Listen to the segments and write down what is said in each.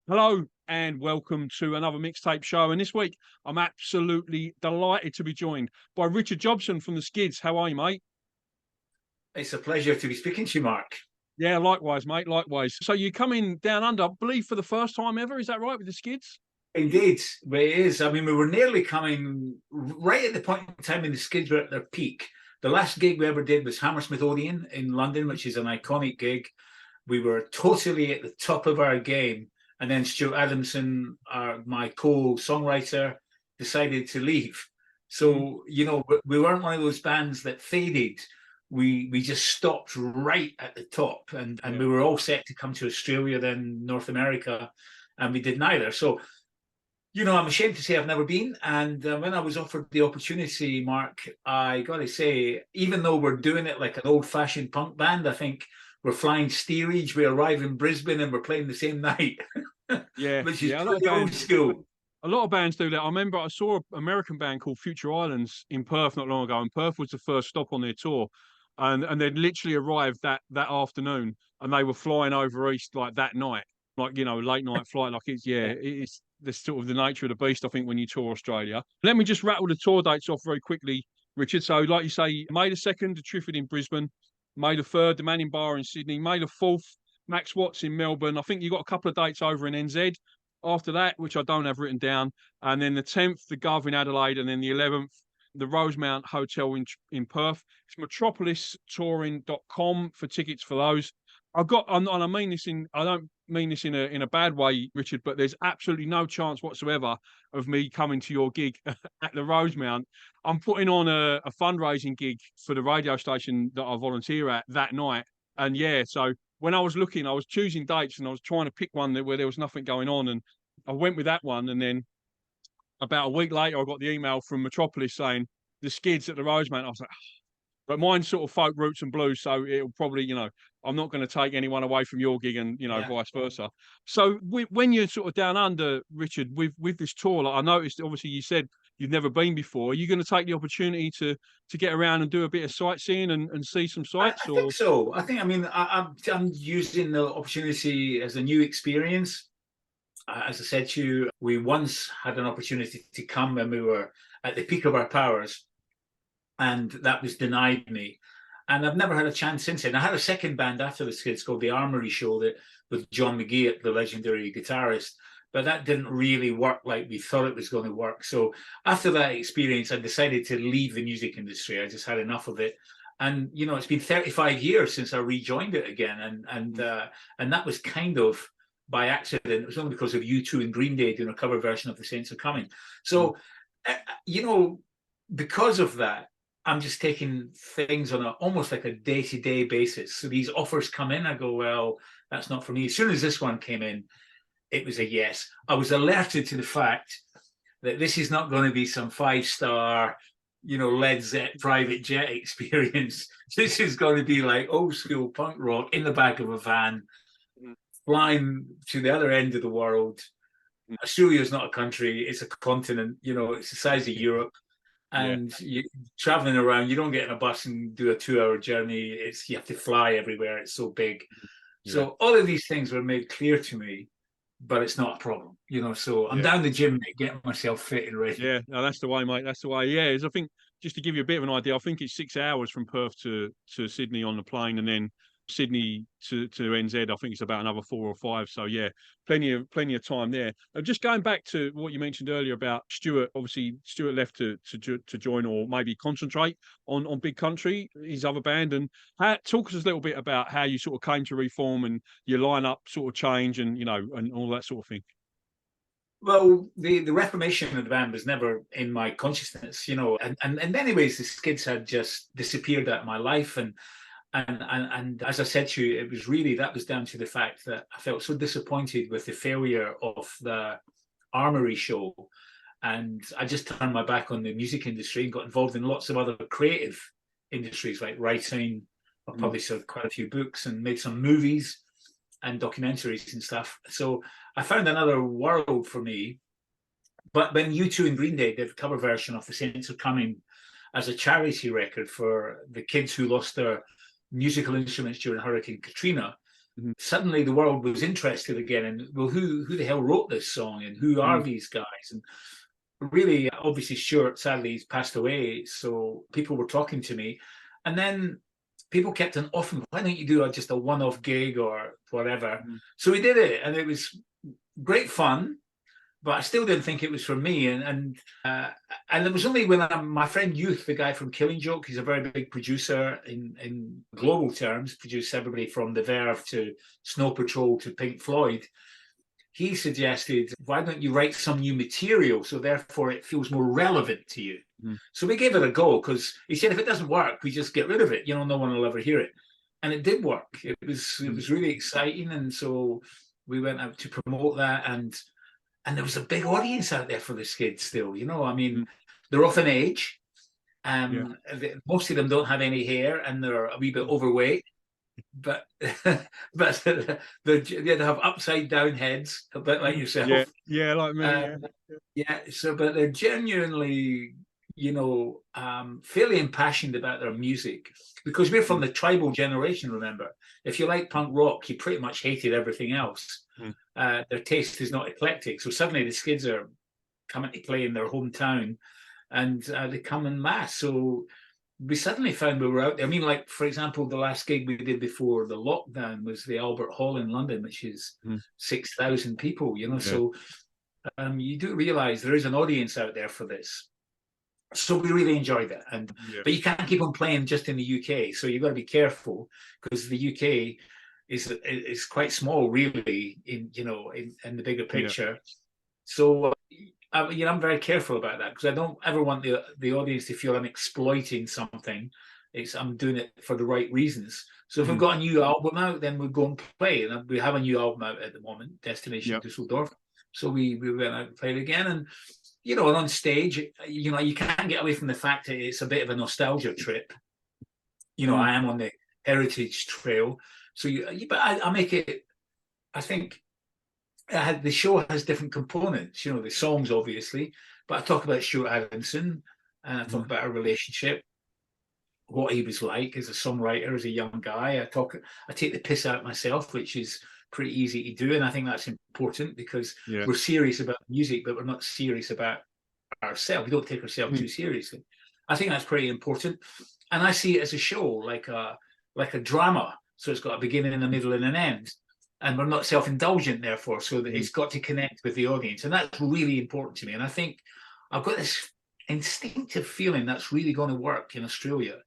Hello and welcome to another Mixtape show. And this week, I'm absolutely delighted to be joined by Richard Jobson from the Skids. How are you, mate? It's a pleasure to be speaking to you, Mark. Yeah, likewise, mate. Likewise. So you're coming down under, I believe, for the first time ever. Is that right with the Skids? Indeed, it is. I mean, we were nearly coming right at the point in time when the Skids were at their peak. The last gig we ever did was Hammersmith Odeon in London, which is an iconic gig. We were totally at the top of our game. And then Stuart Adamson, my co-songwriter, decided to leave. So, we weren't one of those bands that faded. We just stopped right at the top. And we were all set to come to Australia, then North America, and we did neither. So, I'm ashamed to say I've never been. And when I was offered the opportunity, Mark, I got to say, even though we're doing it like an old-fashioned punk band, I think we're flying steerage. We arrive in Brisbane and we're playing the same night, Yeah, which is yeah. pretty old school. A lot of bands do that. I remember I saw an American band called Future Islands in Perth not long ago, and Perth was the first stop on their tour. And they'd literally arrived that afternoon, and they were flying over east like that night, like late night flight. Like it's the sort of the nature of the beast. I think when you tour Australia. Let me just rattle the tour dates off very quickly, Richard. So, like you say, May the 2nd, the Triffid in Brisbane. May the 3rd, the Manning Bar in Sydney. May the 4th, Max Watts in Melbourne. I think you got a couple of dates over in NZ after that, which I don't have written down. And then the 10th, the Gov in Adelaide, and then the 11th, the Rosemount Hotel in Perth. It's metropolistouring.com for tickets for those. I don't mean this in a bad way, Richard, but there's absolutely no chance whatsoever of me coming to your gig at the Rosemount. I'm putting on a fundraising gig for the radio station that I volunteer at that night. And so when I was looking, I was choosing dates and I was trying to pick one where there was nothing going on. And I went with that one. And then about a week later, I got the email from Metropolis saying the Skids at the Rosemount. I was like, but mine's sort of folk roots and blues, so it'll probably, I'm not going to take anyone away from your gig, and vice versa. So when you're sort of down under, Richard, with this tour, like I noticed, obviously you said you've never been before. Are you going to take the opportunity to get around and do a bit of sightseeing and see some sights? I think so. I'm using the opportunity as a new experience. As I said to you, we once had an opportunity to come when we were at the peak of our powers, and that was denied me. And I've never had a chance since then. I had a second band after the Skids called the Armory Show with John McGee, the legendary guitarist, but that didn't really work like we thought it was going to work. So after that experience, I decided to leave the music industry. I just had enough of it. And, it's been 35 years since I rejoined it again. And that was kind of by accident. It was only because of U2 and Green Day doing a cover version of The Saints Are Coming. So, because of that, I'm just taking things on almost like a day-to-day basis. So these offers come in, I go, well, that's not for me. As soon as this one came in, it was a yes. I was alerted to the fact that this is not going to be some 5-star, Led Zeppelin private jet experience. This is going to be like old school punk rock in the back of a van, flying to the other end of the world. Australia is not a country, it's a continent, it's the size of Europe. And you traveling around, you don't get in a bus and do a 2-hour journey. You have to fly everywhere. It's so big. So all of these things were made clear to me, but it's not a problem, So I'm down the gym, getting myself fit and ready. Yeah, no, that's the way, mate. That's the way. Yeah, I think just to give you a bit of an idea, I think it's 6 hours from Perth to Sydney on the plane, and then Sydney to NZ. I think it's about another 4 or 5. So plenty of time there. Just going back to what you mentioned earlier about Stuart. Obviously, Stuart left to join or maybe concentrate on Big Country, his other band. And talk us a little bit about how you sort of came to reform and your lineup sort of change and and all that sort of thing. Well, the reformation of the band was never in my consciousness, and in many ways the Skids had just disappeared out of my life. And as I said to you, that was down to the fact that I felt so disappointed with the failure of the Armory Show. And I just turned my back on the music industry and got involved in lots of other creative industries like writing. I published quite a few books and made some movies and documentaries and stuff. So I found another world for me. But when U2 and Green Day did a cover version of The Saints Are Coming as a charity record for the kids who lost their musical instruments during Hurricane Katrina, suddenly the world was interested again. And well, who the hell wrote this song, and who are these guys? And really, obviously, Stuart sadly he's passed away, so people were talking to me, and then people kept on offering, why don't you do just a one-off gig or whatever? So we did it, and it was great fun. But I still didn't think it was for me, and it was only when my friend Youth, the guy from Killing Joke, he's a very big producer in global terms, produced everybody from The Verve to Snow Patrol to Pink Floyd. He suggested, why don't you write some new material so therefore it feels more relevant to you? So we gave it a go, because he said if it doesn't work, we just get rid of it. You know, no one will ever hear it, and it did work. It was really exciting, and so we went out to promote that, and there was a big audience out there for the Skids still. You know, I mean, they're off in age. Most of them don't have any hair, and they're a wee bit overweight. But they have upside down heads, a bit like yourself. Yeah, like me. So, but they're genuinely, you know, fairly impassioned about their music, because we're from the tribal generation. Remember, if you like punk rock, you pretty much hated everything else. Their taste is not eclectic, so suddenly the Skids are coming to play in their hometown, and they come en masse. So we suddenly found we were out there. I mean, like, for example, the last gig we did before the lockdown was the Albert Hall in London, which is 6,000 people, you know. So you do realize there is an audience out there for this. So we really enjoyed it. But you can't keep on playing just in the UK, so you've got to be careful, because the UK is quite small, really, in the bigger picture. So I'm very careful about that, because I don't ever want the audience to feel I'm exploiting something. I'm doing it for the right reasons. So if we've got a new album out, then we'll go and play. And we have a new album out at the moment, Destination Düsseldorf. So we went out and played again. And, you know, and on stage, you know, you can't get away from the fact that it's a bit of a nostalgia trip. You know, I am on the Heritage Trail. So, but I make it, I think, the show has different components, you know, the songs, obviously, but I talk about Stuart Adamson, and I talk about our relationship, what he was like as a songwriter, as a young guy. I take the piss out myself, which is pretty easy to do, and I think that's important, because we're serious about music, but we're not serious about ourselves. We don't take ourselves too seriously. I think that's pretty important, and I see it as a show, like a drama. So it's got a beginning, a middle, and an end. And we're not self-indulgent, therefore, so that it's got to connect with the audience. And that's really important to me. And I think I've got this instinctive feeling that's really going to work in Australia,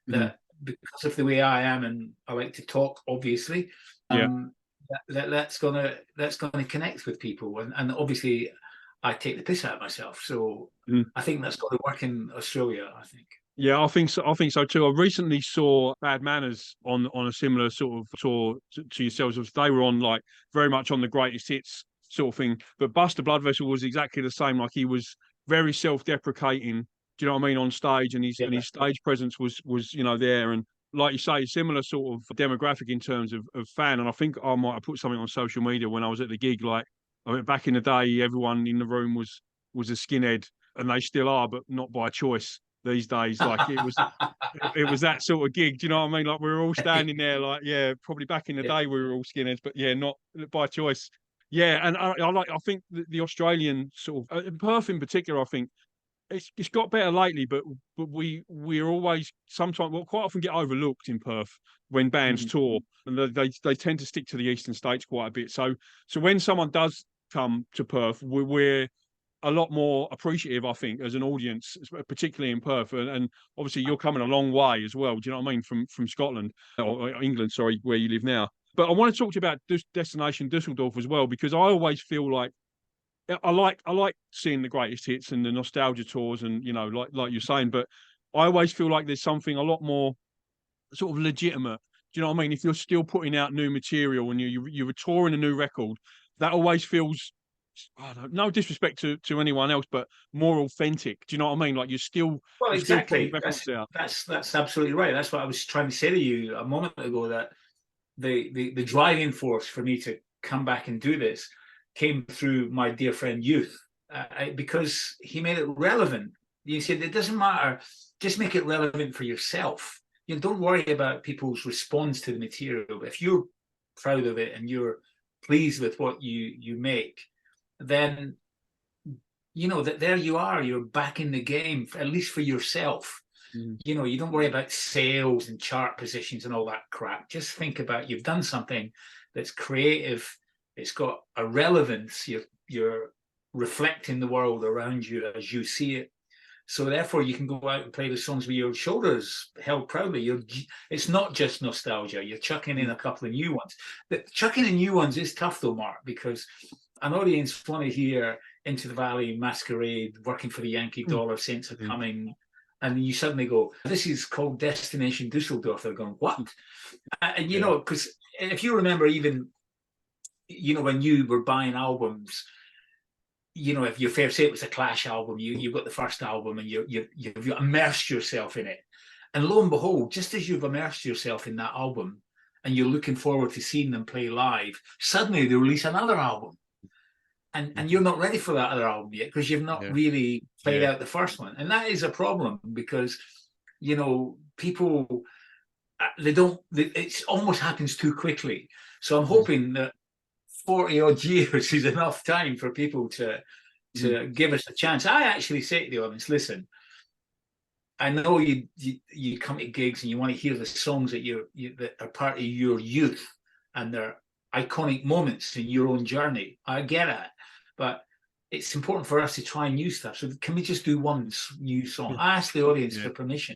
that because of the way I am, and I like to talk, obviously, that's going to connect with people. And obviously, I take the piss out of myself. So I think that's got to work in Australia, I think. Yeah, I think so. I think so too. I recently saw Bad Manners on a similar sort of tour to yourselves. They were on, like, very much on the greatest hits sort of thing. But Buster Blood Vessel was exactly the same. Like, he was very self-deprecating. Do you know what I mean, on stage, and his stage presence was there. And like you say, similar sort of demographic in terms of fan. And I think I might have put something on social media when I was at the gig. Like, I mean, back in the day, everyone in the room was a skinhead, and they still are, but not by choice. These days, like, it was that sort of gig. Do you know what I mean? Like, we were all standing there, like, probably back in the day we were all skinheads, but not by choice. And I think the Australian sort of Perth in particular, I think it's got better lately, but we're always sometimes quite often get overlooked in Perth when bands tour, and they tend to stick to the eastern states quite a bit. So when someone does come to Perth, we're a lot more appreciative, I think, as an audience, particularly in Perth. And obviously you're coming a long way as well. Do you know what I mean? From Scotland, or England, sorry, where you live now. But I want to talk to you about Destination Düsseldorf as well, because I always feel like I like seeing the greatest hits and the nostalgia tours, and, you know, like you're saying, but I always feel like there's something a lot more sort of legitimate. Do you know what I mean? If you're still putting out new material and you're touring a new record, that always feels, no disrespect to anyone else, but more authentic. Do you know what I mean? Like, exactly. Still putting records out. That's absolutely right. That's what I was trying to say to you a moment ago, that the driving force for me to come back and do this came through my dear friend Youth, because he made it relevant. You said it doesn't matter, just make it relevant for yourself. You know, don't worry about people's response to the material. If you're proud of it and you're pleased with what you make, then that there you are, you're back in the game, at least for yourself. You don't worry about sales and chart positions and all that crap. Just think about you've done something that's creative, it's got a relevance, you're reflecting the world around you as you see it. So therefore you can go out and play the songs with your shoulders held proudly. It's not just nostalgia, you're chucking in a couple of new ones. Chucking in new ones is tough though, Mark, because an audience want to hear Into the Valley, Masquerade, Working for the Yankee Dollar, Saints Are Coming, and you suddenly go, this is called Destination Dusseldorf. They're going, what? And because if you remember, even when you were buying albums, if your fair say it was a Clash album, you got the first album and you've immersed yourself in it, and lo and behold, just as you've immersed yourself in that album and you're looking forward to seeing them play live, suddenly they release another album. And you're not ready for that other album yet because you've not really played out the first one. And that is a problem because, people, it almost happens too quickly. So I'm hoping that 40 odd years is enough time for people to give us a chance. I actually say to the audience, listen, I know you come to gigs and you want to hear the songs that that are part of your youth and they're iconic moments in your own journey. I get it, but it's important for us to try new stuff. So can we just do one new song? I asked the audience for permission.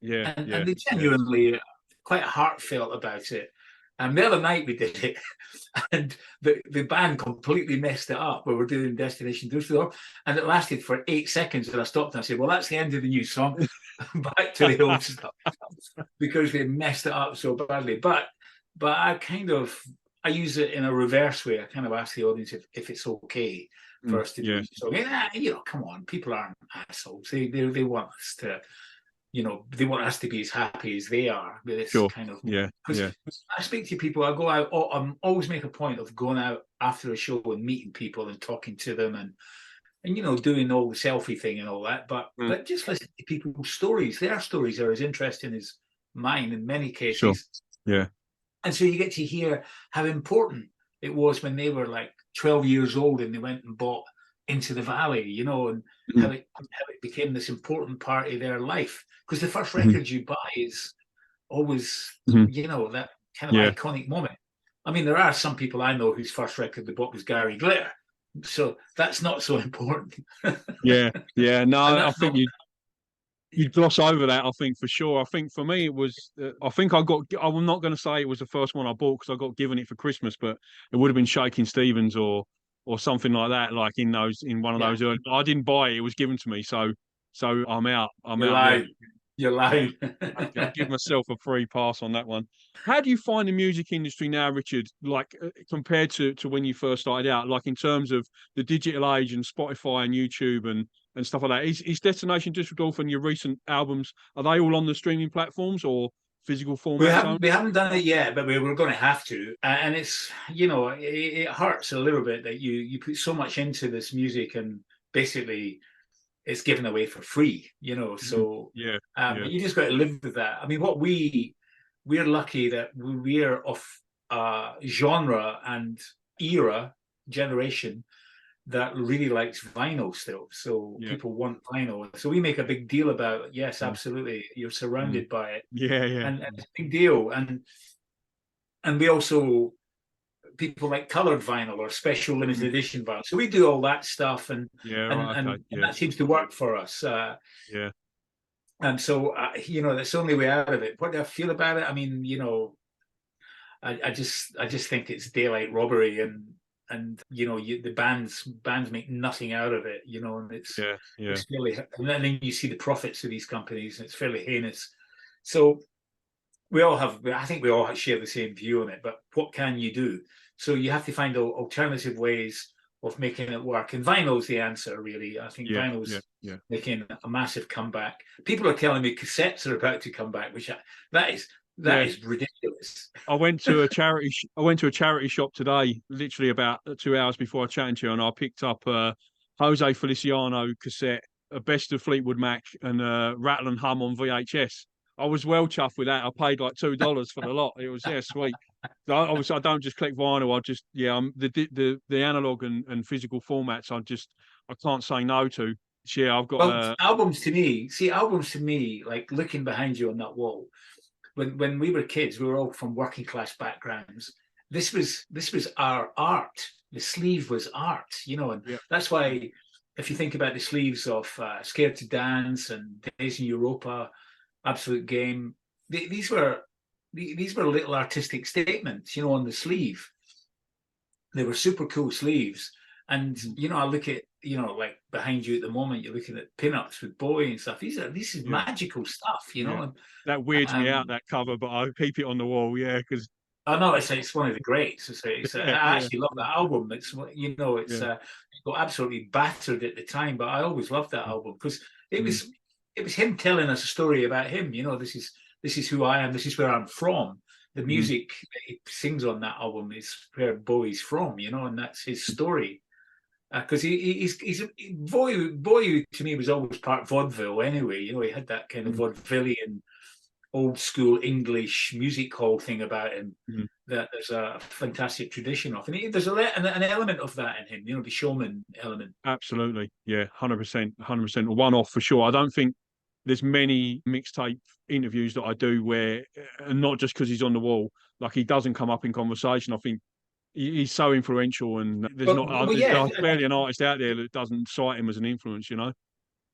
And they genuinely quite heartfelt about it. And the other night we did it, and the band completely messed it up. We were doing Destination Dusseldorf, and it lasted for 8 seconds. And I stopped and I said, "Well, that's the end of the new song. Back to the old stuff," because they messed it up so badly. But I use it in a reverse way. I kind of ask the audience if it's okay for us to do so. Come on, people aren't assholes. They want us to. They want us to be as happy as they are with this kind of. I speak to people. I go out. I always make a point of going out after a show and meeting people and talking to them and doing all the selfie thing and all that. But just listen to people's stories. Their stories are as interesting as mine in many cases. And so you get to hear how important it was when they were like 12 years old and they went and bought Into the Valley, and how it became this important part of their life. Because the first record you buy is always, that kind of iconic moment. I mean, there are some people I know whose first record they bought was Gary Glitter. So that's not so important. No, I think you gloss over that, I think, for sure. I think for me, it was, I'm not going to say it was the first one I bought because I got given it for Christmas, but it would have been Shaking Stevens or something like that, like in one of those early. I didn't buy it; it was given to me. So I'm out. You're lying. I'll give myself a free pass on that one. How do you find the music industry now, Richard? Like compared to when you first started out, like in terms of the digital age and Spotify and YouTube and stuff like that. Is Destination Dusseldorf and your recent albums, are they all on the streaming platforms or physical formats? We haven't done it yet, but we're going to have to. And it's it hurts a little bit that you put so much into this music and basically it's given away for free. So you just got to live with that. I mean, what we're lucky that we're of genre and generation that really likes vinyl still. So people want vinyl. So we make a big deal about it. Yes, absolutely. You're surrounded by it. And it's a big deal. And we also, people like colored vinyl or special limited edition vinyl. So we do all that stuff and that seems to work for us. And so, that's the only way out of it. What do I feel about it? I mean, I just think it's daylight robbery and the bands make nothing out of it, and it's fairly, and then you see the profits of these companies and it's fairly heinous. So I think we all share the same view on it, but what can you do? So you have to find alternative ways of making it work, and vinyl's the answer, really. I think vinyl's making a massive comeback. People are telling me cassettes are about to come back, which that is ridiculous. I went to a charity shop today, literally about 2 hours before I chatted to you, and I picked up Jose Feliciano cassette, a Best of Fleetwood Mac, and Rattle and Hum on VHS. I was well chuffed with that. I paid like $2 for the lot. It was sweet. Obviously, I don't just collect vinyl. I just, the analog and physical formats. I can't say no to. Yeah, I've got Well, albums to me, like looking behind you on that wall, when we were kids, we were all from working class backgrounds. This was our art. The sleeve was art, and yeah, that's why if you think about the sleeves of Scared to Dance and Days in Europa, Absolute Game, these were little artistic statements, on the sleeve. They were super cool sleeves. And I look at like behind you at the moment, you're looking at pinups with Bowie and stuff. This is yeah, magical stuff, yeah. And That weirds me out, um, that cover, but I keep it on the wall. Yeah, because I know it's one of the greats. yeah, I yeah, actually love that album. It's yeah, it got absolutely battered at the time, but I always loved that album because it mm, was it was him telling us a story about him. This is who I am. This is where I'm from. The mm, music that he sings on that album is where Bowie's from, and that's his story. Because he's Bowie to me was always part vaudeville anyway. He had that kind of mm, vaudevillian old school English music hall thing about him mm. that there's a fantastic tradition of, and there's an element of that in him, the showman element. Absolutely, yeah, 100%, 100%, one off for sure. I don't think there's many mixtape interviews that I do where, not just because he's on the wall, like he doesn't come up in conversation. I think he's so influential, and Yeah, there's barely an artist out there that doesn't cite him as an influence.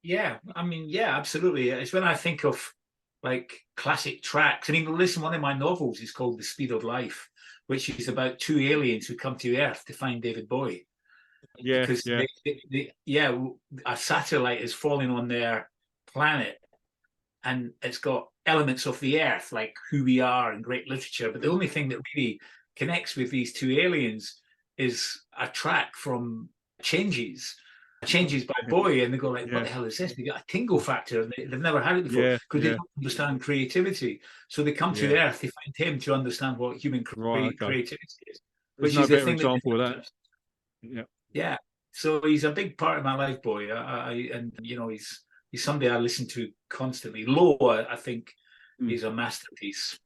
yeah. I mean, yeah, absolutely. It's when I think of like classic tracks. I mean, listen, one of my novels is called The Speed of Life, which is about two aliens who come to Earth to find David Bowie Yeah, because yeah, a satellite is falling on their planet and it's got elements of the earth like who we are and great literature, but the only thing that really connects with these two aliens is a track from changes by Bowie, and they go like, what yeah, the hell is this? They got a tingle factor, and they've never had it before yeah, because they yeah, don't understand creativity, so they come to yeah. earth, they find him to understand what human Right, okay. creativity is, There's which no is the better thing that example of that. Yeah. yeah. So he's a big part of my life, Bowie. And he's somebody I listen to constantly. Low, I think, Mm. is a masterpiece.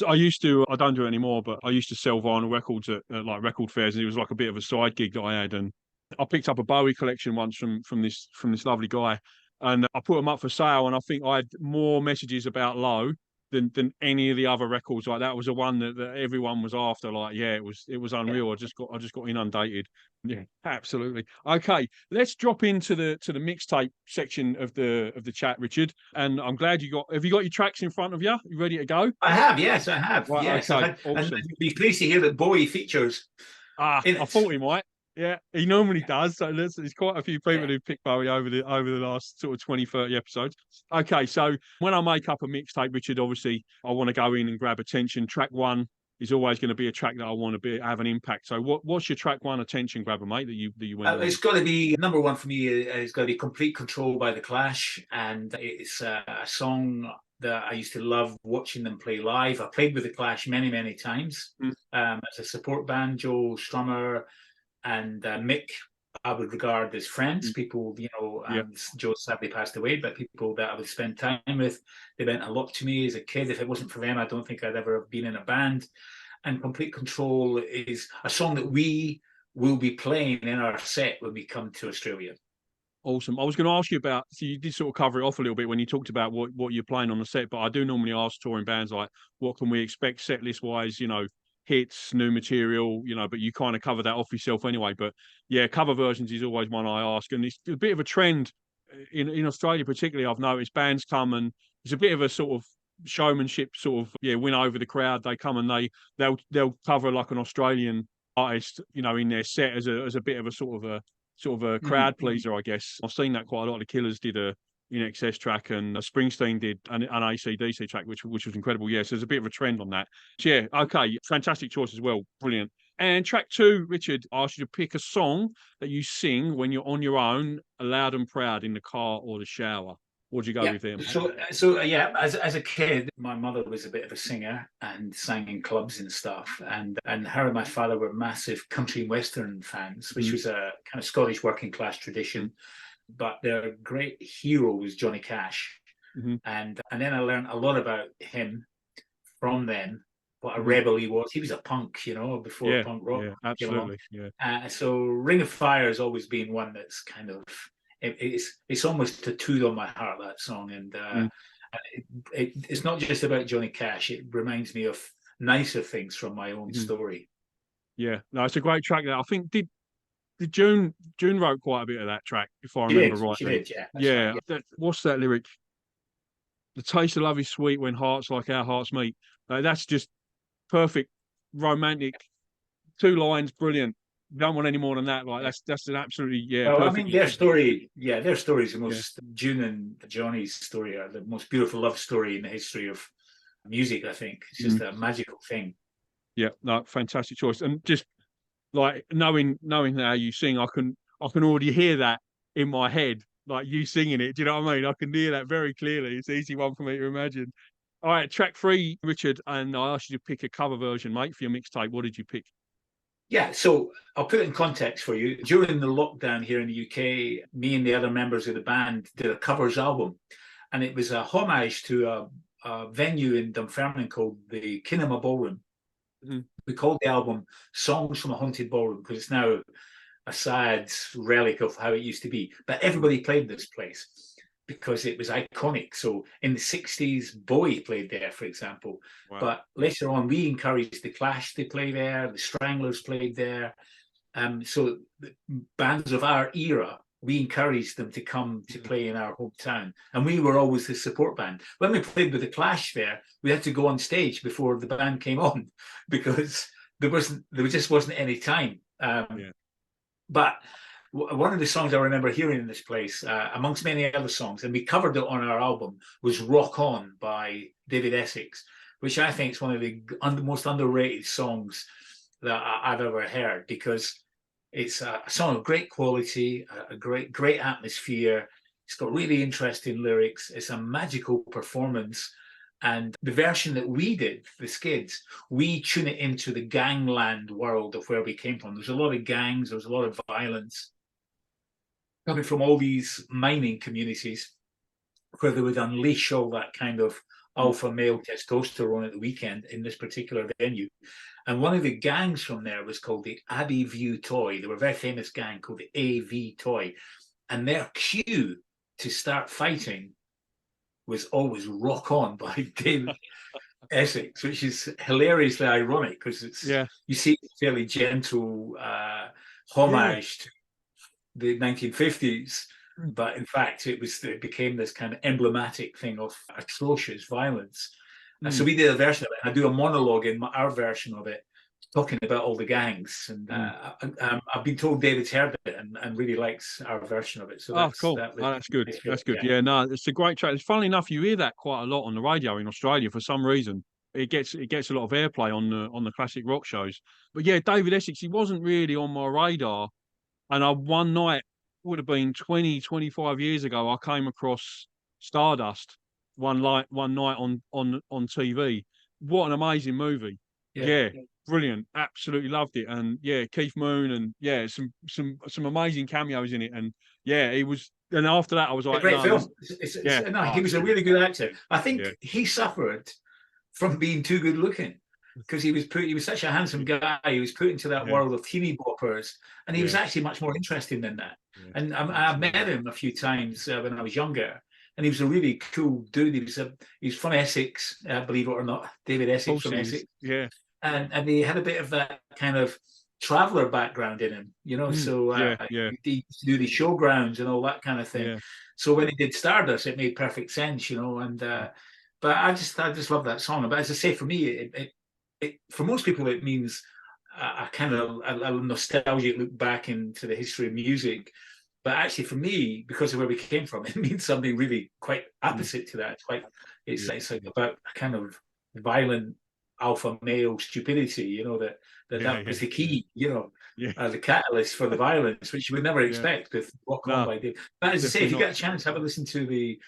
I used to, I don't do it anymore, but I used to sell vinyl records at like record fairs, and it was like a bit of a side gig that I had. And I picked up a Bowie collection once from this lovely guy, and I put them up for sale. And I think I had more messages about Low than any of the other records. Like that was the one that everyone was after. Like, yeah, it was Yeah. unreal. I just got inundated. Yeah, absolutely. Okay, let's drop into the mixtape section of the chat, Richard. And I'm glad have you got your tracks in front of you? You ready to go? I have, yes, I have. Right, Yes, I've okay, had, and awesome. you'll be pleased to hear that Bowie features in I it. thought he might. Yeah, he normally does. So there's quite a few people Yeah. who've picked Bowie over the last sort of 20, 30 episodes. Okay, so when I make up a mixtape, Richard, obviously I want to go in and grab attention. Track one is always going to be a track that I want to have an impact. So what's your track one attention grabber, mate, that you went in It's with? got to be number one for me. It's got to be Complete Control by The Clash, and it's a song that I used to love watching them play live. I played with The Clash many, many times Mm, as a support band. Joe Strummer and Mick, I would regard as friends. mm, People, yeah, Joe sadly passed away, but people that I would spend time with, they meant a lot to me as a kid. If it wasn't for them, I don't think I'd ever have been in a band. And Complete Control is a song that we will be playing in our set when we come to Australia. awesome. I was going to ask you about, so you did sort of cover it off a little bit when you talked about what you're playing on the set, but I do normally ask touring bands like, what can we expect set list wise, hits, new material, but you kind of cover that off yourself anyway. But yeah, cover versions is always one I ask. And it's a bit of a trend in Australia, particularly. I've noticed bands come and it's a bit of a sort of showmanship sort of, win over the crowd. They come and they'll cover like an Australian artist, in their set as a bit of a sort of a Mm-hmm. crowd pleaser, I guess. I've seen that quite a lot. The Killers did a In Excess track, and Springsteen did an AC/DC track, which was incredible. Yeah, so there's a bit of a trend on that. So yeah, okay, fantastic choice as well. Brilliant. And track two, Richard, I asked you to pick a song that you sing when you're on your own, loud and proud in the car or the shower. What'd you go Yeah. with there, mate? So yeah, as a kid, my mother was a bit of a singer and sang in clubs and stuff. And her and my father were massive country and western fans, which Mm, was a kind of Scottish working class tradition. But their great hero was Johnny Cash. mm-hmm, And then I learned a lot about him from them. what a rebel he was. He was a punk, before Yeah, punk rock yeah, came along. absolutely, yeah. So Ring of Fire has always been one that's kind of it's almost tattooed on my heart, that song. And it's not just about Johnny Cash. It reminds me of nicer things from my own story. Yeah, no, it's a great track. That I think did June wrote quite a bit of that track, if I She remember did, she rightly. did, yeah. That's right, yeah. What's that lyric? The taste of love is sweet when hearts like our hearts meet. That's just perfect, romantic. 2 lines, brilliant. Don't want any more than that. Like that's an absolutely Well, I perfect. mean, their story is the Yeah. most. June and Johnny's story are the most beautiful love story in the history of music. I think it's just a magical thing. Yeah, no, fantastic choice. And just like knowing how you sing, I can already hear that in my head, like you singing it. Do you know what I mean? I can hear that very clearly. It's an easy one for me to imagine. All right, track 3, Richard, and I asked you to pick a cover version, mate, for your mixtape. What did you pick? Yeah, so I'll put it in context for you. During the lockdown here in the UK, me and the other members of the band did a covers album, and it was a homage to a venue in Dunfermline called the Kinema Ballroom. We called the album Songs from a Haunted Ballroom because it's now a sad relic of how it used to be. But everybody played this place because it was iconic. So in the 60s, Bowie played there, for example. Wow. But later on, we encouraged the Clash to play there, the Stranglers played there. So the bands of our era, we encouraged them to come to play in our hometown. And we were always the support band. When we played with the Clash there, we had to go on stage before the band came on because there just wasn't any time. But one of the songs I remember hearing in this place, amongst many other songs, and we covered it on our album, was Rock On by David Essex, which I think is one of the most underrated songs that I've ever heard, because it's a song of great quality, a great atmosphere. It's got really interesting lyrics. It's a magical performance. And the version that we did, the Skids, we tune it into the gangland world of where we came from. There's a lot of gangs, there's a lot of violence coming from all these mining communities where they would unleash all that kind of alpha male testosterone at the weekend in this particular venue. And one of the gangs from there was called the Abbey View Toy. They were a very famous gang called the AV Toy. And their cue to start fighting was always Rock On by David Essex, which is hilariously ironic because you see a fairly gentle homage to the 1950s, but in fact it became this kind of emblematic thing of atrocious violence. And so we did a version of it. I do a monologue in our version of it, talking about all the gangs. And I've been told David's heard it and really likes our version of it. So that's cool. That's good. That's good. Yeah, no, it's a great track. Funnily enough, you hear that quite a lot on the radio in Australia for some reason. It gets a lot of airplay on the classic rock shows. But yeah, David Essex, he wasn't really on my radar. And one night, would have been 25 years ago, I came across Stardust one night on TV. What an amazing movie. Yeah, brilliant. Absolutely loved it. And yeah, Keith Moon and some amazing cameos in it. And yeah, he was. And after that, I was like, a great film. He was a really good actor. I think he suffered from being too good looking, because he was such a handsome guy. He was put into that world of teeny boppers, and he was actually much more interesting than that. And I met him a few times when I was younger, and he was a really cool dude. He was from Essex, believe it or not, David Essex from Essex. Yeah, and he had a bit of that kind of traveller background in him, So he used to do the showgrounds and all that kind of thing. So when he did Stardust, it made perfect sense, And but I just love that song. But as I say, for me, for most people, it means a kind of a nostalgic look back into the history of music. But actually, for me, because of where we came from, it means something really quite opposite to that. It's like about a kind of violent alpha male stupidity, that was the key, the catalyst for the violence, which you would never expect with Rock On by Dave. But as I say, if you get a chance, have a listen to the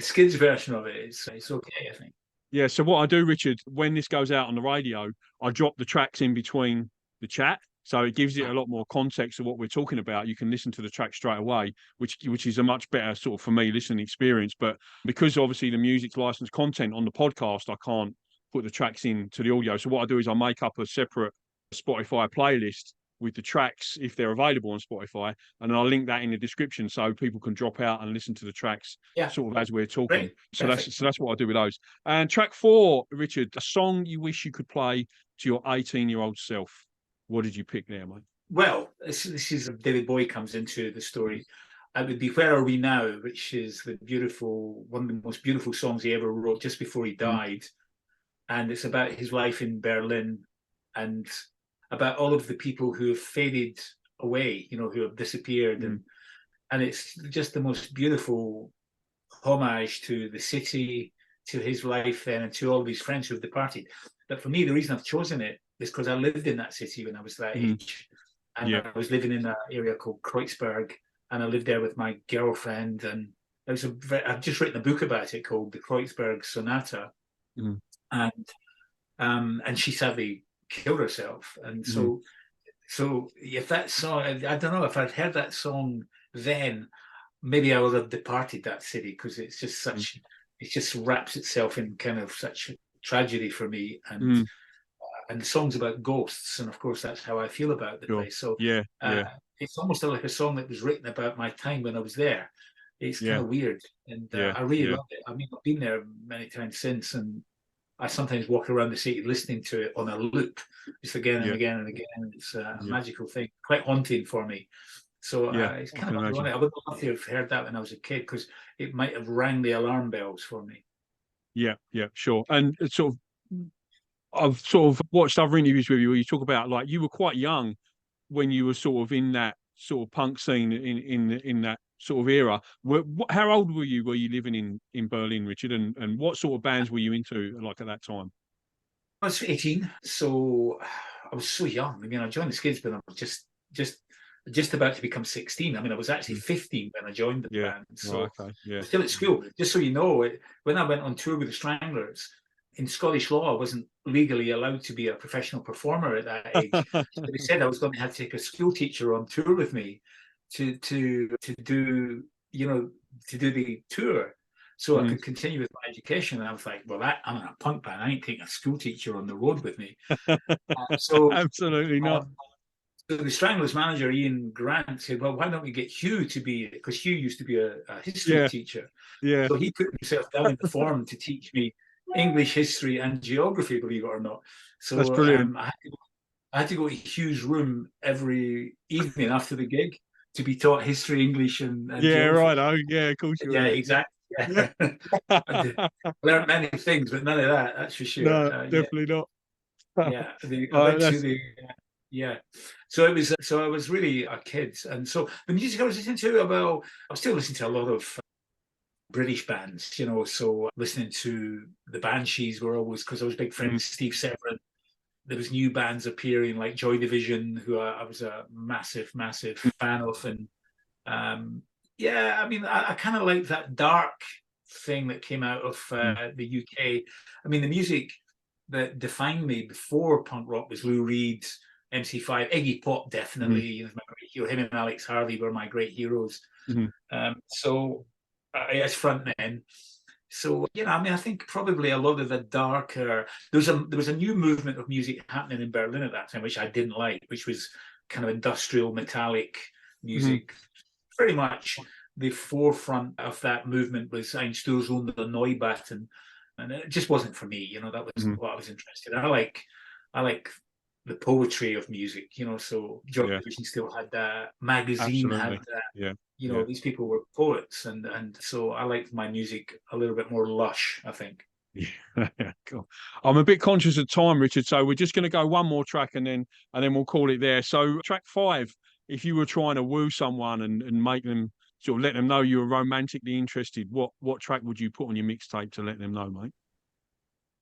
Skids version of it. It's okay, I think. Yeah, so what I do, Richard, when this goes out on the radio, I drop the tracks in between the chat. So it gives it a lot more context of what we're talking about. You can listen to the track straight away, which is a much better sort of, for me, listening experience. But because obviously the music's licensed content on the podcast, I can't put the tracks into the audio. So what I do is I make up a separate Spotify playlist with the tracks if they're available on Spotify, and then I'll link that in the description so people can drop out and listen to the tracks Yeah, sort of as we're talking. great, So perfect. that's what I do with those. And track 4, Richard, a song you wish you could play to your 18-year-old self. What did you pick there, mate? Well, this is David Bowie comes into the story. It would be "Where Are We Now," which is one of the most beautiful songs he ever wrote just before he Mm, died, and it's about his life in Berlin and about all of the people who have faded away, who have disappeared, mm, and it's just the most beautiful homage to the city, to his life then, and to all of his friends who have departed. But for me, the reason I've chosen it is because I lived in that city when I was that mm, age, and yeah. I was living in an area called Kreuzberg, and I lived there with my girlfriend, and I've just written a book about it called the Kreuzberg Sonata, Mm, and she sadly killed herself, and mm, so if that song, I don't know if I'd heard that song then, maybe I would have departed that city because it's just mm, such, it just wraps itself in kind of such tragedy for me, mm, and the song's about ghosts, and of course that's how I feel about the sure. place. So Yeah, uh, yeah, it's almost like a song that was written about my time when I was there. It's kind yeah, of weird, and yeah, I really yeah, love it. I mean, I've been there many times since, and I sometimes walk around the city listening to it on a loop, just again and yeah, again and again. It's a yeah, magical thing, quite haunting for me. So yeah. it's I kind can of imagine. ironic. I would love to have heard that when I was a kid because it might have rang the alarm bells for me. Yeah, yeah, sure. And it's sort of, I've sort of watched other interviews with you where you talk about like you were quite young when you were sort of in that sort of punk scene in that sort of era. How old were you? Were you living in Berlin, Richard? And what sort of bands were you into like at that time? I was 18, so I was so young. I mean, I joined the Skids when I was just about to become 16. I mean, I was actually Mm, 15 when I joined the yeah. band. Right. So Okay. I Yeah. was still at school. Just so you know, when I went on tour with the Stranglers, in Scottish law, I wasn't legally allowed to be a professional performer at that age. So they said I was going to have to take a school teacher on tour with me to do, to do the tour so I Mm. could continue with my education. And I was like, well, I'm in a punk band. I ain't taking a school teacher on the road with me. So, Absolutely not. um, so the Stranglers manager, Ian Grant, said, well, why don't we get Hugh to be, because Hugh used to be a history Yeah. teacher. Yeah. So he put himself down in the form to teach me English, history, and geography, believe it or not. That's So brilliant. I had to go to Hugh's room every evening after the gig to be taught history, English, and Yeah. Right. geography. Oh, yeah. Of course you Yeah, have. exactly. Yeah. Yeah. I learned many things, but none of that, that's for sure. No, Yeah, definitely not. yeah. I went to That's the yeah. So it was. So I was really a kid, and so the music I was listening to. Well, I was still listening to a lot of British bands, So listening to the Banshees were always because I was a big friend mm, with Steve Severin. There was new bands appearing like Joy Division, who I was a massive, massive mm, fan of, and um, yeah, I mean, I kind of like that dark thing that came out of mm, the UK. I mean, the music that defined me before punk rock was Lou Reed, MC5, Iggy Pop, mm, definitely. My great hero. Him and Alex Harvey were my great heroes. mm. So as frontmen. So I mean, I think probably a lot of the darker. There was a new movement of music happening in Berlin at that time, which I didn't like, which was kind of industrial metallic Mm. music. Very much the forefront of that movement was Einstürzung and Neubaut, and it just wasn't for me. That wasn't Mm. what I was interested in. I like the poetry of music. So Joy Yeah. Division still had that. Magazine had Absolutely. that. Yeah. Yeah. These people were poets, and so I liked my music a little bit more lush, I think. Yeah. Cool. I'm a bit conscious of time, Richard. So we're just going to go one more track and then we'll call it there. So track 5, if you were trying to woo someone and make them sort of let them know you were romantically interested, what track would you put on your mixtape to let them know, mate?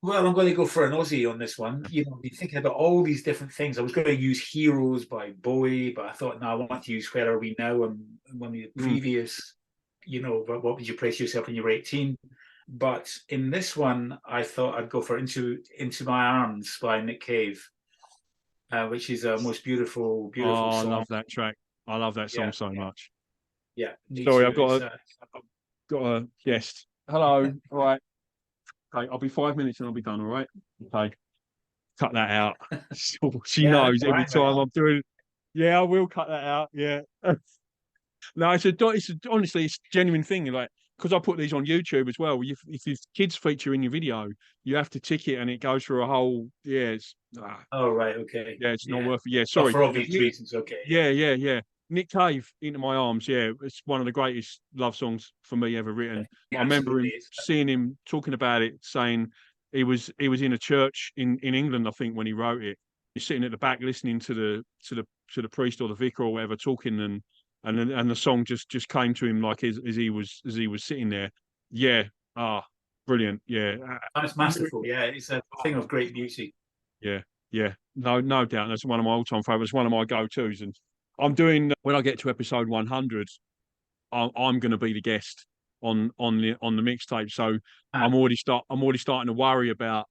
Well, I'm going to go for an Aussie on this one. I've been thinking about all these different things. I was going to use Heroes by Bowie, but I thought, no, I want to use Where Are We Now and one of the Mm. previous, what would you place yourself when you were 18? But in this one, I thought I'd go for Into My Arms by Nick Cave, which is a most beautiful, beautiful Oh, I song. love that track. I love that Yeah, song so much. yeah, me Sorry, too. I've got a guest. Hello. Right. Okay, I'll be 5 minutes and I'll be done. All right. Okay. Cut that out. She Yeah, knows that's every fine, time mate. I'm doing. Yeah, I will cut that out. Yeah. No, honestly, it's a genuine thing. Like, because I put these on YouTube as well. If your kids feature in your video, you have to tick it, and it goes through a whole. Yeah, Oh, right, okay. it's not Yeah. worth it. Yeah, Well, sorry. for obvious Nick, reasons, okay, yeah. yeah. Nick Cave, Into My Arms. Yeah, it's one of the greatest love songs for me ever written. Yeah, I remember absolutely him is. seeing him talking about it, saying he was in a church in England, I think, when he wrote it. He's sitting at the back listening to the priest or the vicar or whatever talking, and the song just came to him like as he was sitting there. Yeah, brilliant. Yeah, That's masterful. Yeah, it's a thing of great beauty. yeah, yeah. No doubt. That's one of my all-time favorites. One of my go-tos. And I'm doing when I get to episode 100, I'm going to be the guest on the mixtape. So Ah, I'm already starting to worry about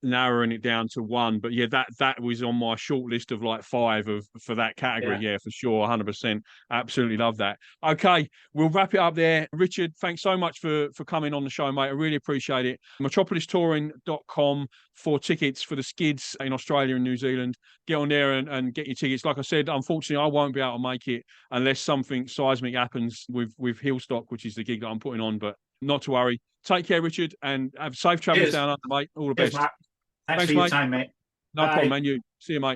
narrowing it down to one. But yeah, that was on my short list of like five for that category. yeah. Yeah, for sure, 100%. Absolutely love that. Okay, we'll wrap it up there. Richard, thanks so much for coming on the show, mate. I really appreciate it. metropolistouring.com for tickets for the Skids in Australia and New Zealand. Get on there and get your tickets. Like I said, unfortunately, I won't be able to make it unless something seismic happens with Hillstock, which is the gig that I'm putting on. But not to worry. Take care, Richard, and have safe travels Cheers. down under, mate. All the Cheers, best. Mark. Thanks for Thanks, your mate. time, mate. No problem, Bye. man. You see you, mate.